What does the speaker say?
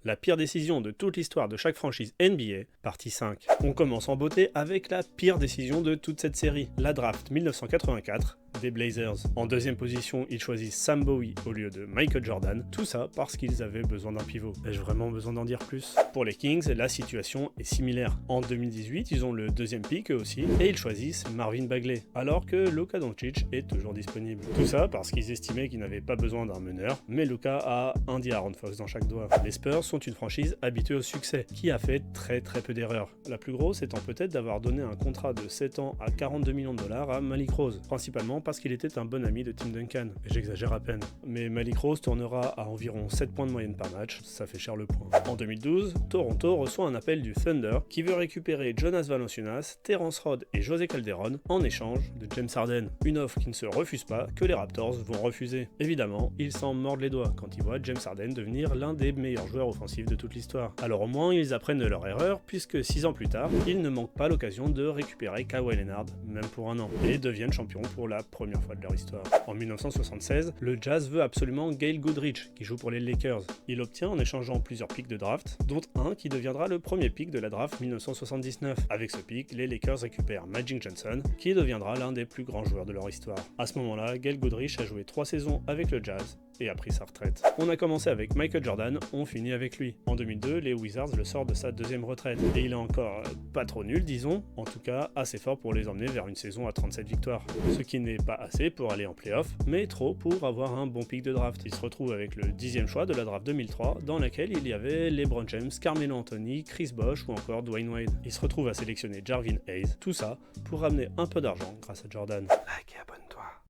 La pire décision de toute l'histoire de chaque franchise NBA, partie 5. On commence en beauté avec la pire décision de toute cette série, la draft 1984 des Blazers. En deuxième position, ils choisissent Sam Bowie au lieu de Michael Jordan, tout ça parce qu'ils avaient besoin d'un pivot. Ai-je vraiment besoin d'en dire plus? Pour les Kings, la situation est similaire. En 2018, ils ont le deuxième pick eux aussi, et ils choisissent Marvin Bagley, alors que Luka Doncic est toujours disponible. Tout ça parce qu'ils estimaient qu'ils n'avaient pas besoin d'un meneur, mais Luka a un De'Aaron Fox dans chaque doigt. Les Spurs sont une franchise habituée au succès, qui a fait très peu d'erreurs. La plus grosse étant peut-être d'avoir donné un contrat de 7 ans à 42 millions de dollars à Malik Rose, principalement parce qu'il était un bon ami de Tim Duncan, et j'exagère à peine. Mais Malik Rose tournera à environ 7 points de moyenne par match, ça fait cher le point. En 2012, Toronto reçoit un appel du Thunder qui veut récupérer Jonas Valanciunas, Terrence Rodd et José Calderon en échange de James Harden. Une offre qui ne se refuse pas, que les Raptors vont refuser. Évidemment, ils s'en mordent les doigts quand ils voient James Harden devenir l'un des meilleurs joueurs offensifs de toute l'histoire. Alors au moins, ils apprennent de leur erreur, puisque 6 ans plus tard, ils ne manquent pas l'occasion de récupérer Kawhi Leonard, même pour un an, et deviennent champions pour la première fois de leur histoire. En 1976, le Jazz veut absolument Gail Goodrich, qui joue pour les Lakers. Il obtient en échangeant plusieurs picks de draft, dont un qui deviendra le premier pick de la draft 1979. Avec ce pick, les Lakers récupèrent Magic Johnson, qui deviendra l'un des plus grands joueurs de leur histoire. À ce moment-là, Gail Goodrich a joué 3 saisons avec le Jazz, et a pris sa retraite. On a commencé avec Michael Jordan, on finit avec lui. En 2002, les Wizards le sortent de sa deuxième retraite, et il est encore pas trop nul, disons, en tout cas assez fort pour les emmener vers une saison à 37 victoires. Ce qui n'est pas assez pour aller en playoff, mais trop pour avoir un bon pick de draft. Il se retrouve avec le 10e choix de la draft 2003, dans laquelle il y avait LeBron James, Carmelo Anthony, Chris Bosh ou encore Dwayne Wade. Il se retrouve à sélectionner Jarvin Hayes, tout ça pour ramener un peu d'argent grâce à Jordan. Like et abonnez.